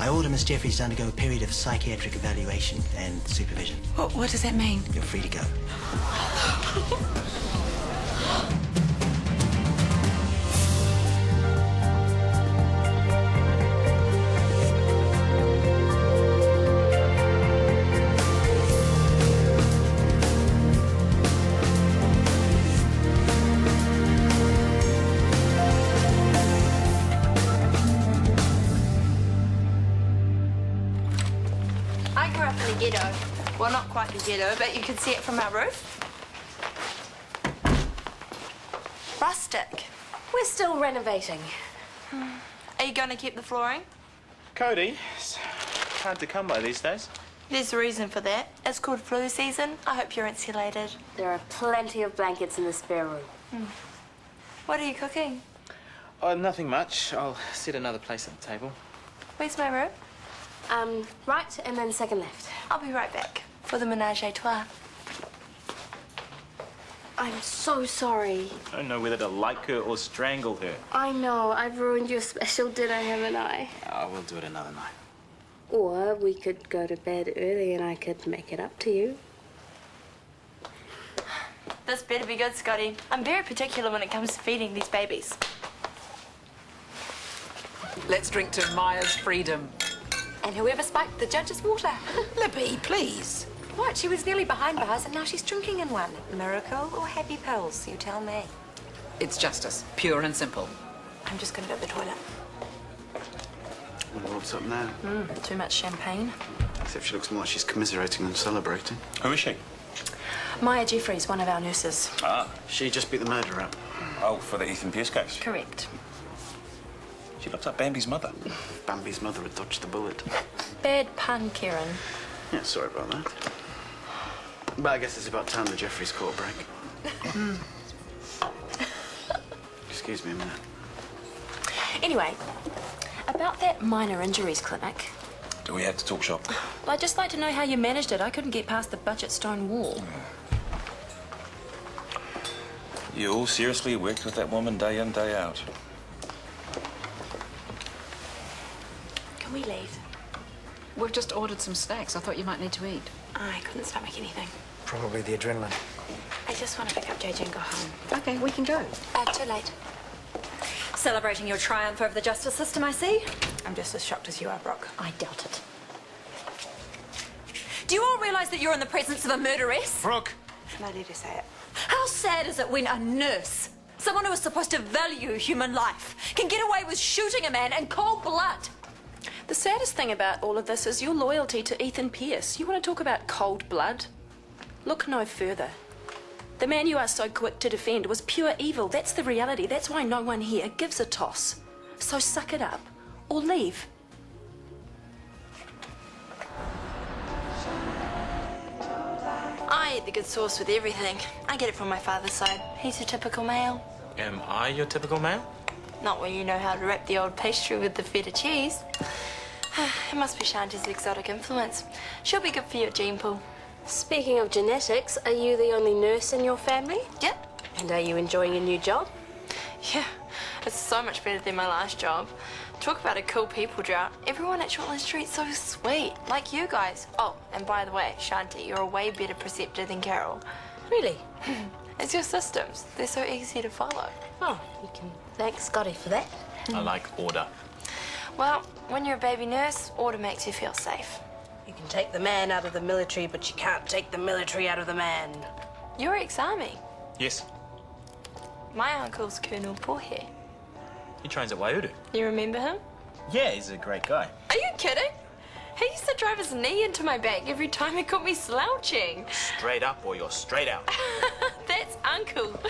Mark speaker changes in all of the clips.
Speaker 1: I order Miss Jeffries to undergo a period of psychiatric evaluation and supervision.
Speaker 2: What does that mean?
Speaker 1: You're free to go.
Speaker 3: Ghetto. Well, not quite the ghetto, but you can see it from our roof. Rustic.
Speaker 4: We're still renovating.
Speaker 3: Are you going to keep the flooring?
Speaker 5: Cody, it's hard to come by these days.
Speaker 3: There's a reason for that. It's called flu season. I hope you're insulated.
Speaker 4: There are plenty of blankets in the spare room.
Speaker 3: What are you cooking?
Speaker 5: Oh, nothing much. I'll set another place at the table.
Speaker 3: Where's my room?
Speaker 4: Right and then second left.
Speaker 3: I'll be right back for the menage a trois.
Speaker 4: I'm so sorry.
Speaker 5: I don't know whether to like her or strangle her.
Speaker 4: I know, I've ruined your special dinner, haven't I?
Speaker 5: Oh, we'll do it another night.
Speaker 4: Or we could go to bed early and I could make it up to you.
Speaker 3: This better be good, Scotty. I'm very particular when it comes to feeding these babies.
Speaker 2: Let's drink to Maya's freedom.
Speaker 6: And whoever spiked the judge's water.
Speaker 2: Libby, please.
Speaker 6: What? She was nearly behind bars and now she's drinking in one. Miracle or happy pills? You tell me.
Speaker 2: It's justice, pure and simple.
Speaker 6: I'm just going to go to the toilet.
Speaker 7: What's up now?
Speaker 6: Too much champagne.
Speaker 7: Except she looks more like she's commiserating than celebrating.
Speaker 5: Who is she?
Speaker 6: Maya Jeffries, one of our nurses.
Speaker 5: Ah.
Speaker 7: She just beat the murderer up.
Speaker 5: Oh, for the Ethan Pierce case?
Speaker 6: Correct.
Speaker 5: She looks like Bambi's mother.
Speaker 7: Bambi's mother had dodged the bullet.
Speaker 6: Bad pun, Kieran.
Speaker 7: Yeah, sorry about that. But I guess it's about time the Jeffries caught a break. Excuse me a minute.
Speaker 6: Anyway, about that minor injuries clinic.
Speaker 5: Do we have to talk shop?
Speaker 6: Well, I'd just like to know how you managed it. I couldn't get past the budget stone wall.
Speaker 5: You all seriously worked with that woman day in, day out?
Speaker 6: Can we leave?
Speaker 2: We've just ordered some snacks. I thought you might need to eat.
Speaker 6: I couldn't stomach anything.
Speaker 1: Probably the adrenaline.
Speaker 6: I just want to pick up JJ and go home.
Speaker 2: Okay, we can go.
Speaker 6: Too late.
Speaker 8: Celebrating your triumph over the justice system, I see.
Speaker 6: I'm just as shocked as you are, Brooke.
Speaker 8: I doubt it. Do you all realise that you're in the presence of a murderess?
Speaker 5: Brooke!
Speaker 6: Can I let her say it?
Speaker 8: How sad is it when a nurse, someone who is supposed to value human life, can get away with shooting a man in cold blood?
Speaker 6: The saddest thing about all of this is your loyalty to Ethan Pierce. You want to talk about cold blood? Look no further. The man you are so quick to defend was pure evil. That's the reality. That's why no one here gives a toss. So suck it up or leave.
Speaker 3: I eat the good sauce with everything. I get it from my father's side. He's a typical male.
Speaker 5: Am I your typical male?
Speaker 3: Not when you know how to wrap the old pastry with the feta cheese. It must be Shanti's exotic influence. She'll be good for your gene pool.
Speaker 4: Speaking of genetics, are you the only nurse in your family?
Speaker 3: Yep.
Speaker 4: And are you enjoying your new job?
Speaker 3: Yeah, it's so much better than my last job. Talk about a cool people drought. Everyone at Shortland Street's so sweet, like you guys. Oh, and by the way, Shanti, you're a way better preceptor than Carol.
Speaker 4: Really?
Speaker 3: It's your systems. They're so easy to follow.
Speaker 4: Oh, you can thank Scotty for that.
Speaker 5: I like order.
Speaker 3: Well, when you're a baby nurse, order makes you feel safe.
Speaker 4: You can take the man out of the military, but you can't take the military out of the man.
Speaker 3: You're ex-army.
Speaker 5: Yes.
Speaker 3: My uncle's Colonel Pohe.
Speaker 5: He trains at Waiuru.
Speaker 3: You remember him?
Speaker 5: Yeah, he's a great guy.
Speaker 3: Are you kidding? He used to drive his knee into my back every time he caught me slouching.
Speaker 5: Straight up or you're straight out.
Speaker 3: That's Uncle.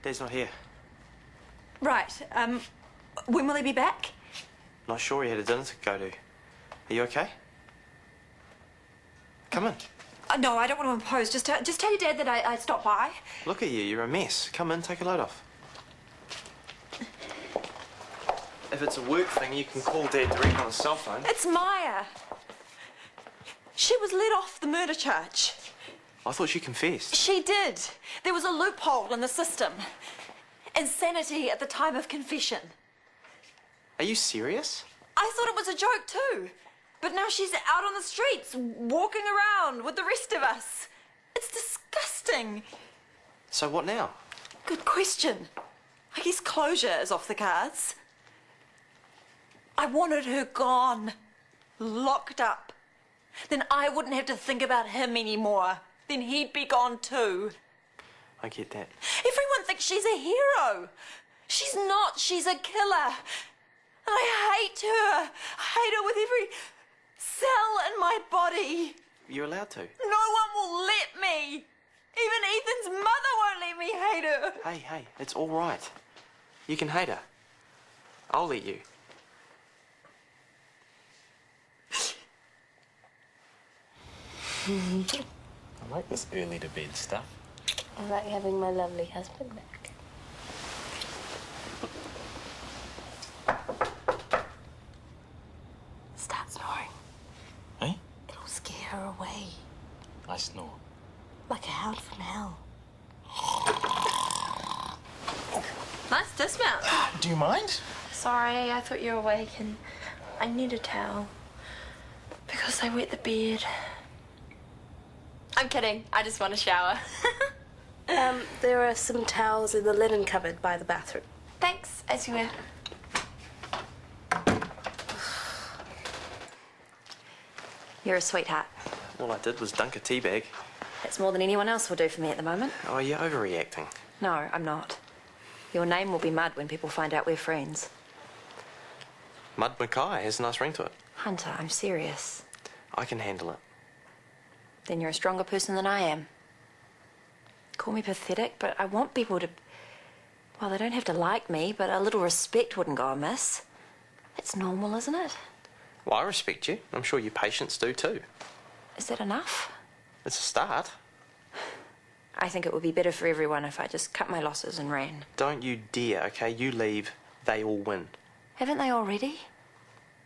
Speaker 9: Dad's not here.
Speaker 8: Right, when will he be back?
Speaker 9: Not sure, he had a dinner to go to. Are you okay? Come in.
Speaker 8: No, I don't want to impose. Just tell your dad that I stopped by.
Speaker 9: Look at you, you're a mess. Come in, take a load off. If it's a work thing, you can call Dad direct on his cell phone.
Speaker 8: It's Maya. She was let off the murder charge.
Speaker 9: I thought she confessed.
Speaker 8: She did. There was a loophole in the system. and sanity at the time of confession.
Speaker 9: Are you serious?
Speaker 8: I thought it was a joke too. But now she's out on the streets, walking around with the rest of us. It's disgusting.
Speaker 9: So what now?
Speaker 8: Good question. I guess closure is off the cards. I wanted her gone, locked up. Then I wouldn't have to think about him anymore. Then he'd be gone too.
Speaker 9: I get that.
Speaker 8: Everyone thinks she's a hero. She's not. She's a killer. And I hate her. I hate her with every cell in my body.
Speaker 9: You're allowed to.
Speaker 8: No one will let me. Even Ethan's mother won't let me hate her.
Speaker 9: Hey, it's all right. You can hate her. I'll let you.
Speaker 5: I like this early to bed stuff.
Speaker 4: I like having my lovely husband back. Start snoring.
Speaker 5: Eh?
Speaker 4: It'll scare her away.
Speaker 5: I snore.
Speaker 4: Like a hound from hell.
Speaker 3: Nice dismount.
Speaker 5: Do you mind?
Speaker 3: Sorry, I thought you were awake and I need a towel. Because I wet the bed. I'm kidding. I just want a shower.
Speaker 4: There are some towels in the linen cupboard by the bathroom.
Speaker 3: Thanks, as you were.
Speaker 8: You're a sweetheart.
Speaker 9: All I did was dunk a tea bag.
Speaker 8: That's more than anyone else will do for me at the moment.
Speaker 9: Oh, you're overreacting.
Speaker 8: No, I'm not. Your name will be Mud when people find out we're friends.
Speaker 9: Mud Mackay has a nice ring to it.
Speaker 8: Hunter, I'm serious.
Speaker 9: I can handle it.
Speaker 8: Then you're a stronger person than I am. Call me pathetic, but I want people to... Well, they don't have to like me, but a little respect wouldn't go amiss. It's normal, isn't it?
Speaker 9: Well, I respect you. I'm sure your patients do too.
Speaker 8: Is that enough?
Speaker 9: It's a start.
Speaker 8: I think it would be better for everyone if I just cut my losses and ran.
Speaker 9: Don't you dare, okay? You leave, they all win.
Speaker 8: Haven't they already?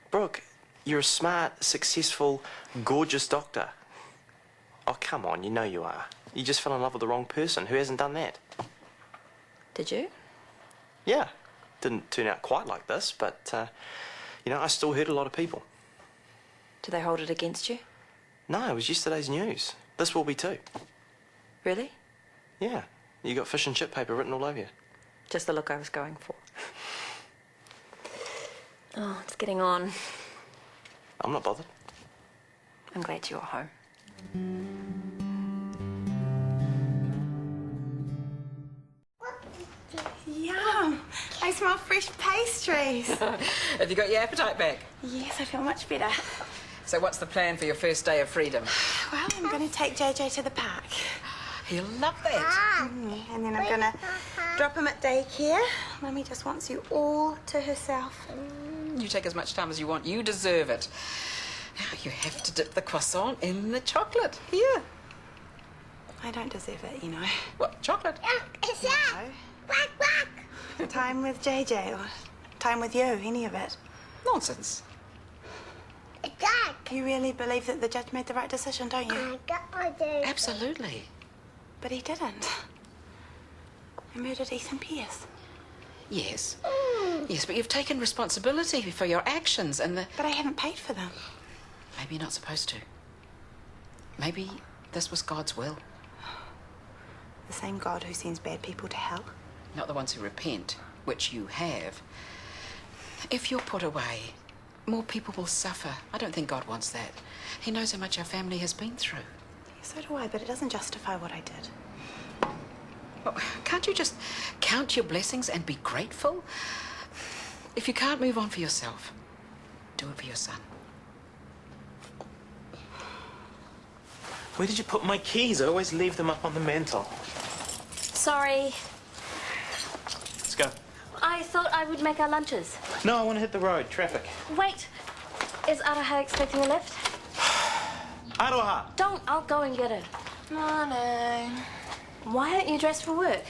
Speaker 9: Brooke, you're a smart, successful, gorgeous doctor. Oh, come on, you know you are. You just fell in love with the wrong person. Who hasn't done that?
Speaker 8: Did you?
Speaker 9: Yeah. Didn't turn out quite like this, but, you know, I still hurt a lot of people.
Speaker 8: Do they hold it against you?
Speaker 9: No, it was yesterday's news. This will be too.
Speaker 8: Really?
Speaker 9: Yeah. You got fish and chip paper written all over you.
Speaker 8: Just the look I was going for. Oh, it's getting on.
Speaker 9: I'm not bothered.
Speaker 8: I'm glad you're home.
Speaker 10: Yum! I smell fresh pastries.
Speaker 2: Have you got your appetite back?
Speaker 10: Yes, I feel much better.
Speaker 2: So what's the plan for your first day of freedom?
Speaker 10: Well, I'm going to take JJ to the park.
Speaker 2: He'll love that.
Speaker 10: And then I'm going to drop him at daycare. Mummy just wants you all to herself.
Speaker 2: You take as much time as you want. You deserve it. Now you have to dip the croissant in the chocolate. Here.
Speaker 10: I don't deserve it, you know.
Speaker 2: What? Chocolate?
Speaker 10: No. Time with JJ or time with you, any of it.
Speaker 2: Nonsense.
Speaker 10: You really believe that the judge made the right decision, don't you?
Speaker 2: Absolutely.
Speaker 10: But he didn't. He murdered Ethan Pierce.
Speaker 2: Yes. Yes, but you've taken responsibility for your actions and the...
Speaker 10: But I haven't paid for them.
Speaker 2: Maybe you're not supposed to. Maybe this was God's will.
Speaker 10: The same God who sends bad people to hell.
Speaker 2: Not the ones who repent, which you have. If you're put away, more people will suffer. I don't think God wants that. He knows how much our family has been through.
Speaker 10: So do I, but it doesn't justify what I did.
Speaker 2: Well, can't you just count your blessings and be grateful? If you can't move on for yourself, do it for your son.
Speaker 11: Where did you put my keys? I always leave them up on the mantel.
Speaker 4: Sorry.
Speaker 11: Let's go.
Speaker 4: I thought I would make our lunches.
Speaker 11: No, I want to hit the road. Traffic.
Speaker 4: Wait. Is Araha expecting a lift?
Speaker 11: Aroha!
Speaker 4: Don't. I'll go and get her.
Speaker 3: Morning.
Speaker 4: Why aren't you dressed for work?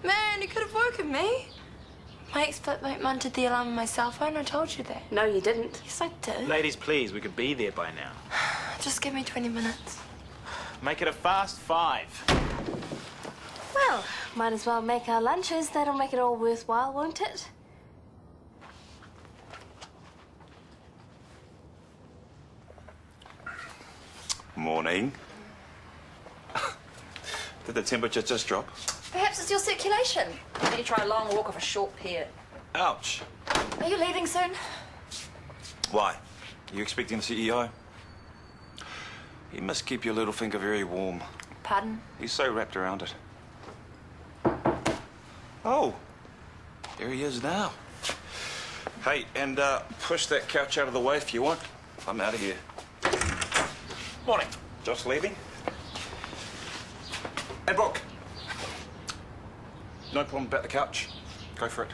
Speaker 3: Man, you could have woken me. My ex-flatmate munted the alarm on my cell phone. I told you that.
Speaker 4: No, you didn't.
Speaker 3: Yes, I did.
Speaker 11: Ladies, please. We could be there by now.
Speaker 3: Just give me 20 minutes.
Speaker 11: Make it a fast 5.
Speaker 4: Well, might as well make our lunches. That'll make it all worthwhile, won't it?
Speaker 5: Morning. Did the temperature just drop?
Speaker 8: Perhaps it's your circulation. Then you try a long walk off a short pier.
Speaker 5: Ouch.
Speaker 8: Are you leaving soon?
Speaker 5: Why? Are you expecting the CEO? He must keep your little finger very warm.
Speaker 8: Pardon?
Speaker 5: He's so wrapped around it. Oh, here he is now. Hey, and push that couch out of the way if you want. I'm out of here. Morning. Just leaving? And Brooke. No problem about the couch. Go for it.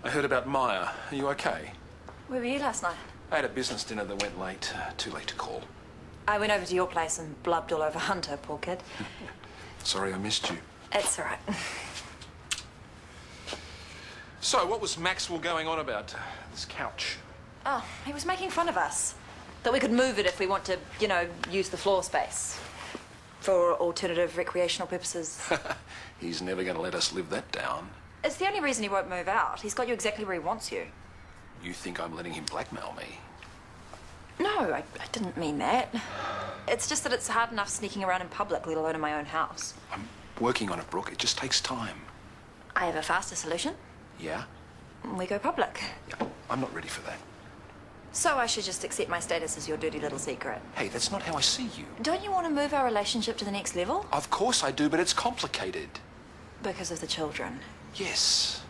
Speaker 12: I heard about Maya. Are you okay?
Speaker 8: Where were you last night?
Speaker 12: I had a business dinner that went late. Too late to call.
Speaker 8: I went over to your place and blubbed all over Hunter, poor kid.
Speaker 12: Sorry I missed you.
Speaker 8: It's all right.
Speaker 12: So, what was Maxwell going on about? This couch?
Speaker 8: Oh, he was making fun of us. That we could move it if we want to, you know, use the floor space. For alternative recreational purposes.
Speaker 12: He's never going to let us live that down.
Speaker 8: It's the only reason he won't move out. He's got you exactly where he wants you.
Speaker 12: You think I'm letting him blackmail me?
Speaker 8: No, I didn't mean that. It's just that it's hard enough sneaking around in public, let alone in my own house.
Speaker 12: I'm working on it, Brooke. It just takes time.
Speaker 8: I have a faster solution.
Speaker 12: Yeah?
Speaker 8: We go public.
Speaker 12: Yeah. I'm not ready for that.
Speaker 8: So I should just accept my status as your dirty little secret.
Speaker 12: Hey, that's not how I see you.
Speaker 8: Don't you want to move our relationship to the next level?
Speaker 12: Of course I do, but it's complicated.
Speaker 8: Because of the children.
Speaker 12: Yes.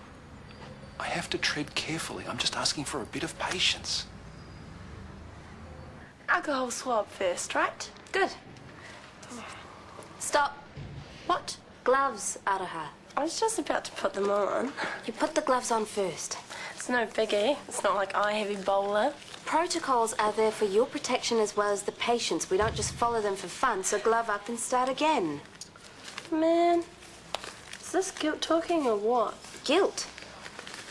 Speaker 12: I have to tread carefully. I'm just asking for a bit of patience.
Speaker 6: Alcohol swab first, right?
Speaker 4: Good. Stop.
Speaker 6: What?
Speaker 4: Gloves, Araha.
Speaker 6: I was just about to put them on.
Speaker 4: You put the gloves on first.
Speaker 6: It's no biggie. It's not like I have Ebola.
Speaker 4: Protocols are there for your protection as well as the patient's. We don't just follow them for fun, so glove up and start again.
Speaker 6: Man, is this guilt talking or what?
Speaker 4: Guilt?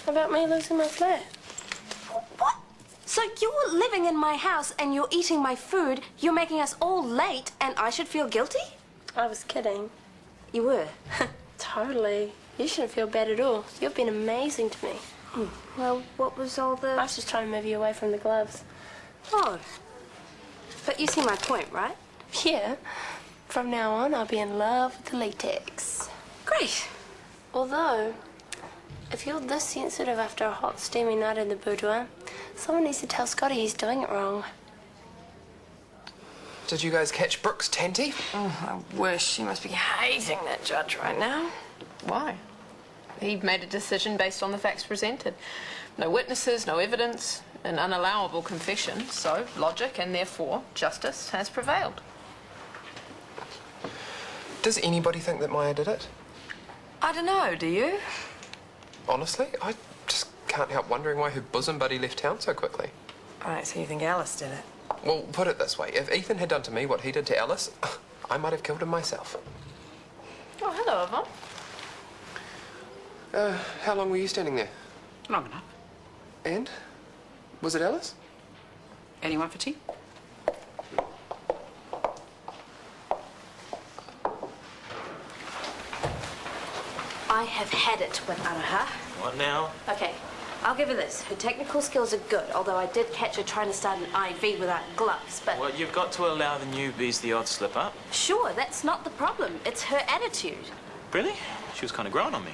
Speaker 6: About me losing my flat.
Speaker 4: What? So you're living in my house and you're eating my food, you're making us all late, and I should feel guilty?
Speaker 6: I was kidding.
Speaker 4: You were?
Speaker 6: Totally. You shouldn't feel bad at all. You've been amazing to me.
Speaker 4: Well, what was all the...
Speaker 6: I was just trying to move you away from the gloves.
Speaker 4: Oh. But you see my point, right?
Speaker 6: Yeah. From now on, I'll be in love with the latex.
Speaker 4: Great.
Speaker 6: Although, if you're this sensitive after a hot, steamy night in the boudoir, someone needs to tell Scotty he's doing it wrong.
Speaker 9: Did you guys catch Brooke's tenty?
Speaker 3: Oh, I wish. She must be hating that judge right now. Why? He made a decision based on the facts presented. No witnesses, no evidence, an unallowable confession. So, logic and therefore justice has prevailed.
Speaker 9: Does anybody think that Maya did it?
Speaker 3: I don't know, do you?
Speaker 9: Honestly, I just can't help wondering why her bosom buddy left town so quickly.
Speaker 3: Right, so you think Alice did it?
Speaker 9: Well, put it this way. If Ethan had done to me what he did to Alice, I might have killed him myself.
Speaker 3: Oh, hello, Yvonne.
Speaker 9: How long were you standing there?
Speaker 2: Long enough.
Speaker 9: And? Was it Alice?
Speaker 2: Anyone for tea?
Speaker 4: I have had it with Araha.
Speaker 11: What now?
Speaker 4: Okay, I'll give her this. Her technical skills are good, although I did catch her trying to start an IV without gloves, but...
Speaker 11: Well, you've got to allow the newbies the odd slip up.
Speaker 4: Sure, that's not the problem. It's her attitude.
Speaker 11: Really? She was kind of growing on me.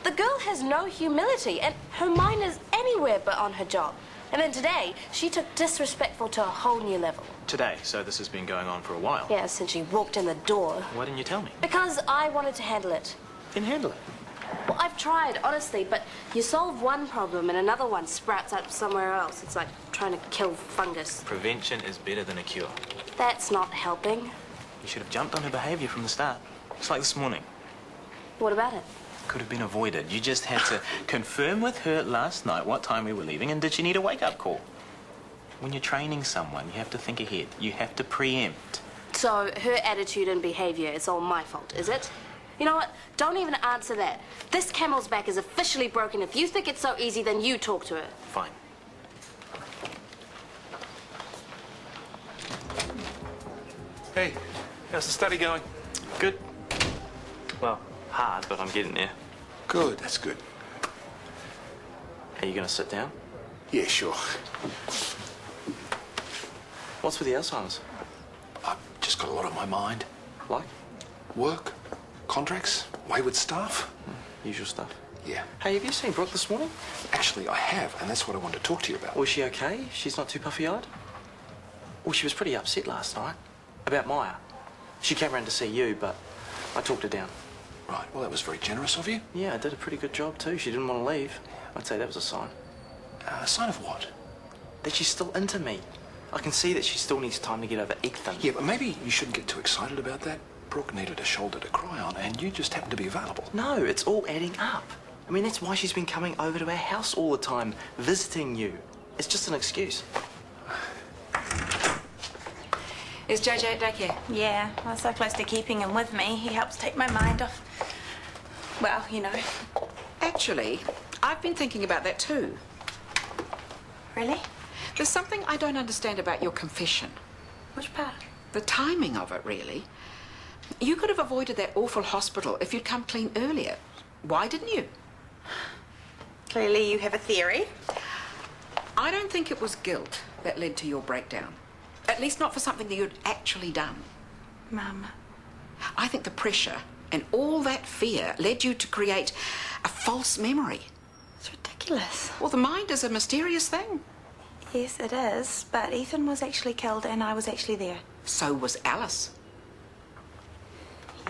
Speaker 4: The girl has no humility, and her mind is anywhere but on her job. And then today, she took disrespectful to a whole new level.
Speaker 11: Today, so this has been going on for a while.
Speaker 4: Yeah, since she walked in the door.
Speaker 11: Why didn't you tell me?
Speaker 4: Because I wanted to handle it.
Speaker 11: Then handle it.
Speaker 4: Well, I've tried, honestly, but you solve one problem and another one sprouts up somewhere else. It's like trying to kill fungus.
Speaker 11: Prevention is better than a cure.
Speaker 4: That's not helping.
Speaker 11: You should have jumped on her behaviour from the start. It's like this morning.
Speaker 4: What about it?
Speaker 11: Could have been avoided. You just had to confirm with her last night what time we were leaving, and did she need a wake-up call? When you're training someone, you have to think ahead. You have to preempt.
Speaker 4: So her attitude and behaviour is all my fault, is it? You know what? Don't even answer that. This camel's back is officially broken. If you think it's so easy, then you talk to her.
Speaker 11: Fine.
Speaker 12: Hey, How's the study going?
Speaker 9: Good. Well, hard, but I'm getting there.
Speaker 12: Good, that's good.
Speaker 9: Are you going to sit down?
Speaker 12: Yeah, sure.
Speaker 9: What's with the Alzheimer's?
Speaker 12: I've just got a lot on my mind.
Speaker 9: Like?
Speaker 12: Work, contracts, wayward staff.
Speaker 9: Usual stuff.
Speaker 12: Yeah.
Speaker 9: Hey, have you seen Brooke this morning?
Speaker 12: Actually, I have, and that's what I wanted to talk to you about.
Speaker 9: Was she okay? She's not too puffy-eyed? Well, she was pretty upset last night. About Maya. She came around to see you, but I talked her down.
Speaker 12: Right, well, that was very generous of you.
Speaker 9: Yeah, I did a pretty good job, too. She didn't want to leave. I'd say that was a sign.
Speaker 12: A sign of what?
Speaker 9: That she's still into me. I can see that she still needs time to get over Ethan.
Speaker 12: Yeah, but maybe you shouldn't get too excited about that. Brooke needed a shoulder to cry on, and you just happened to be available.
Speaker 9: No, it's all adding up. I mean, that's why she's been coming over to our house all the time, visiting you. It's just an excuse.
Speaker 2: Is JJ at daycare?
Speaker 10: Yeah, I was so close to keeping him with me. He helps take my mind off. Well, you know.
Speaker 2: Actually, I've been thinking about that too.
Speaker 10: Really?
Speaker 2: There's something I don't understand about your confession.
Speaker 10: Which part?
Speaker 2: The timing of it, really. You could have avoided that awful hospital if you'd come clean earlier. Why didn't you?
Speaker 10: Clearly you have a theory.
Speaker 2: I don't think it was guilt that led to your breakdown. At least not for something that you'd actually done.
Speaker 10: Mum.
Speaker 2: I think the pressure and all that fear led you to create a false memory.
Speaker 10: It's ridiculous.
Speaker 2: Well, the mind is a mysterious thing.
Speaker 10: Yes, it is. But Ethan was actually killed and I was actually there.
Speaker 2: So was Alice.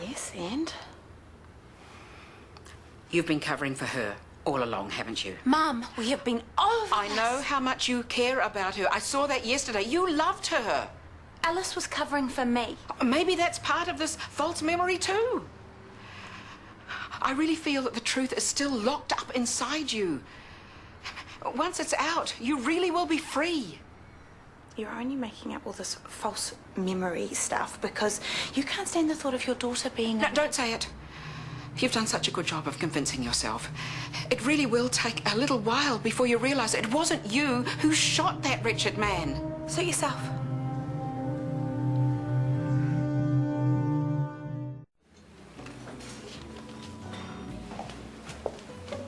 Speaker 10: Yes, and?
Speaker 2: You've been covering for her all along, haven't you?
Speaker 10: Mum, we have been over
Speaker 2: I know how much you care about her. I saw that yesterday. You loved her.
Speaker 10: Alice was covering for me.
Speaker 2: Maybe that's part of this false memory too. I really feel that the truth is still locked up inside you. Once it's out, you really will be free.
Speaker 10: You're only making up all this false memory stuff because you can't stand the thought of your daughter being...
Speaker 2: No, don't say it. You've done such a good job of convincing yourself. It really will take a little while before you realise it wasn't you who shot that wretched man.
Speaker 10: Suit yourself.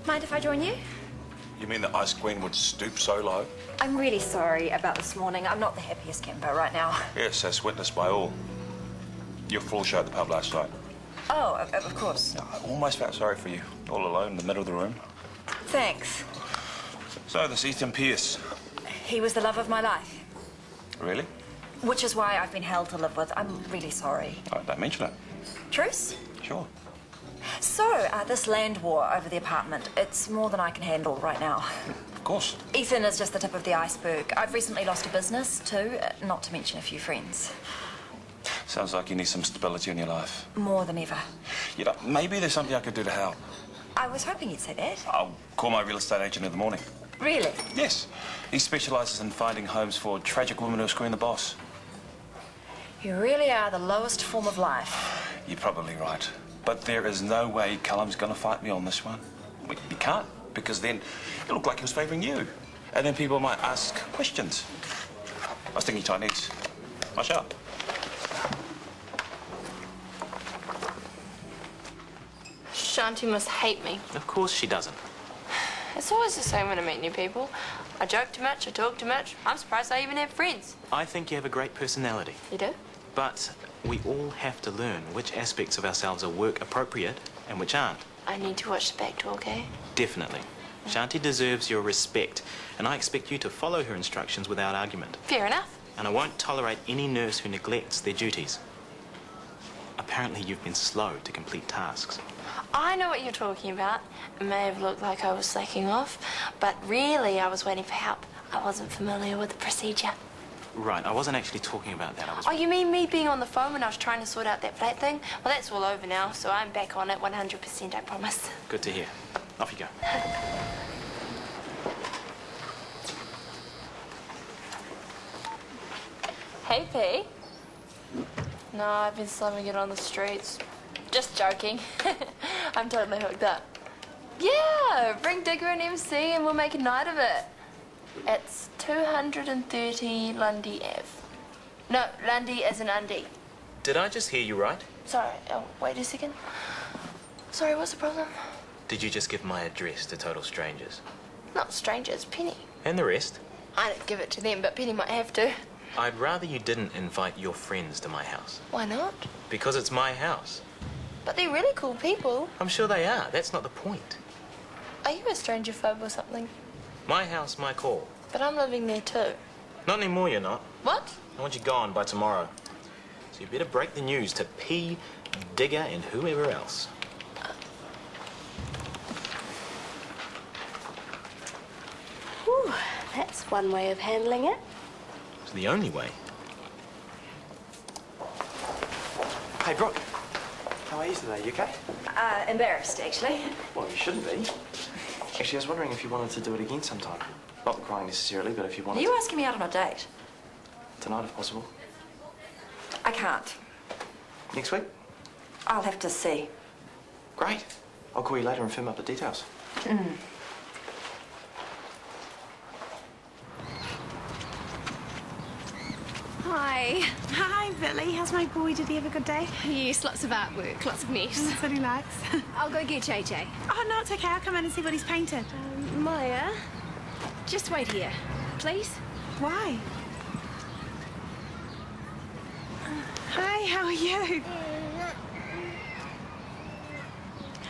Speaker 13: Mind if I join you?
Speaker 5: You mean the Ice Queen would stoop so low?
Speaker 13: I'm really sorry about this morning. I'm not the happiest camper right now.
Speaker 5: Yes, as witnessed by all. Your full show at the pub last night.
Speaker 13: Oh, of course.
Speaker 5: I almost felt sorry for you, all alone in the middle of the room.
Speaker 13: Thanks.
Speaker 5: So, this Ethan Pierce.
Speaker 13: He was the love of my life.
Speaker 5: Really?
Speaker 13: Which is why I've been hell to live with. I'm really sorry.
Speaker 5: Oh, don't mention it.
Speaker 13: Truce?
Speaker 5: Sure.
Speaker 13: So, this land war over the apartment, it's more than I can handle right now.
Speaker 5: Of course.
Speaker 13: Ethan is just the tip of the iceberg. I've recently lost a business, too, not to mention a few friends.
Speaker 5: Sounds like you need some stability in your life.
Speaker 13: More than ever.
Speaker 5: You know, maybe there's something I could do to help.
Speaker 13: I was hoping you'd say that.
Speaker 5: I'll call my real estate agent in the morning.
Speaker 13: Really?
Speaker 5: Yes. He specialises in finding homes for tragic women who are screwing the boss.
Speaker 13: You really are the lowest form of life.
Speaker 5: You're probably right. But there is no way Callum's going to fight me on this one. He can't, because then it'll look like he was favouring you. And then people might ask questions. I was thinking Chinese. Much up.
Speaker 3: Shanti must hate me.
Speaker 9: Of course she doesn't.
Speaker 3: It's always the same when I meet new people. I joke too much, I talk too much. I'm surprised I even have friends.
Speaker 9: I think you have a great personality.
Speaker 3: You do?
Speaker 9: But we all have to learn which aspects of ourselves are work appropriate and which aren't.
Speaker 3: I need to watch the back door, okay?
Speaker 9: Definitely. Shanti deserves your respect, and I expect you to follow her instructions without argument.
Speaker 3: Fair enough.
Speaker 9: And I won't tolerate any nurse who neglects their duties. Apparently you've been slow to complete tasks.
Speaker 3: I know what you're talking about. It may have looked like I was slacking off, but really I was waiting for help. I wasn't familiar with the procedure.
Speaker 9: Right, I wasn't actually talking about that. I was...
Speaker 3: Oh, you mean me being on the phone when I was trying to sort out that flat thing? Well, that's all over now, so I'm back on it 100%, I promise.
Speaker 9: Good to hear. Off you go.
Speaker 3: Hey, P. No, I've been slumming it on the streets. Just joking. I'm totally hooked up. Yeah, bring Digger and MC and we'll make a night of it. It's 230 Lundy Ave. No, Lundy as in Undy.
Speaker 11: Did I just hear you right?
Speaker 3: Sorry, wait a second. Sorry, what's the problem?
Speaker 11: Did you just give my address to total strangers?
Speaker 3: Not strangers, Penny.
Speaker 11: And the rest?
Speaker 3: I didn't give it to them, but Penny might have to.
Speaker 11: I'd rather you didn't invite your friends to my house.
Speaker 3: Why not?
Speaker 11: Because it's my house.
Speaker 3: But they're really cool people.
Speaker 11: I'm sure they are. That's not the point.
Speaker 3: Are you a stranger-phobe or something?
Speaker 11: My house, my call.
Speaker 3: But I'm living there too.
Speaker 11: Not anymore, you're not.
Speaker 3: What?
Speaker 11: I want you gone by tomorrow. So you better break the news to P, Digger, and whoever else.
Speaker 4: Whew, that's one way of handling it.
Speaker 11: It's the only way.
Speaker 9: Hey, Brooke. How are you today? You okay?
Speaker 8: Embarrassed, actually.
Speaker 9: Well, you shouldn't be. Actually, I was wondering if you wanted to do it again sometime. Not crying necessarily, but if you
Speaker 8: Are
Speaker 9: wanted
Speaker 8: you asking me out on a date?
Speaker 9: tonight, if possible.
Speaker 8: I can't.
Speaker 9: Next week?
Speaker 8: I'll have to see.
Speaker 9: Great. I'll call you later and firm up the details.
Speaker 14: Hi.
Speaker 10: Hi, Billy. How's my boy? Did he have a good day?
Speaker 14: Yes, lots of artwork, lots of mess.
Speaker 10: That's what he likes.
Speaker 14: I'll go get JJ.
Speaker 10: Oh, no, it's okay. I'll come in and see what he's painted.
Speaker 14: Maya, just wait here, please.
Speaker 10: Why? Hi, how are you?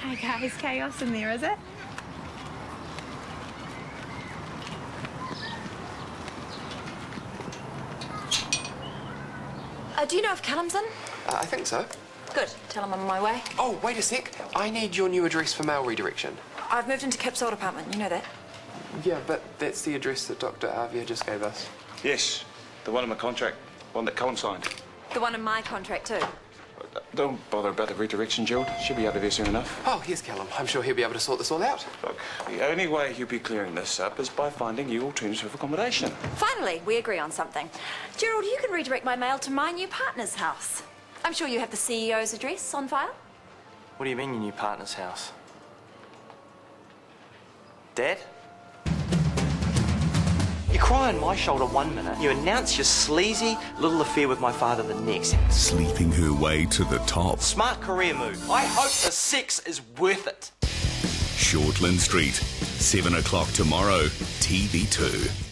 Speaker 10: Hi, guys. Chaos in there, is it?
Speaker 8: Do you know if Callum's in?
Speaker 15: I think so.
Speaker 8: Good. Tell him I'm on my way.
Speaker 15: Oh, wait a sec. I need your new address for mail redirection.
Speaker 8: I've moved into Kip's old apartment. You know that.
Speaker 15: Yeah, but that's the address that Dr. Avia just gave us.
Speaker 5: Yes, the one in my contract, one that Callum signed.
Speaker 8: The one in my contract, too.
Speaker 5: Don't bother about the redirection, Gerald. She'll be out of here soon enough.
Speaker 15: Oh, here's Callum. I'm sure he'll be able to sort this all out.
Speaker 5: Look, the only way you'll be clearing this up is by finding you alternative accommodation.
Speaker 8: Finally, we agree on something. Gerald, you can redirect my mail to my new partner's house. I'm sure you have the CEO's address on file.
Speaker 9: What do you mean, your new partner's house? Dad? You cry on my shoulder 1 minute, you announce your sleazy little affair with my father the next.
Speaker 16: Sleeping her way to the top.
Speaker 9: Smart career move. I hope the sex is worth it.
Speaker 16: Shortland Street, 7 o'clock tomorrow, TV2.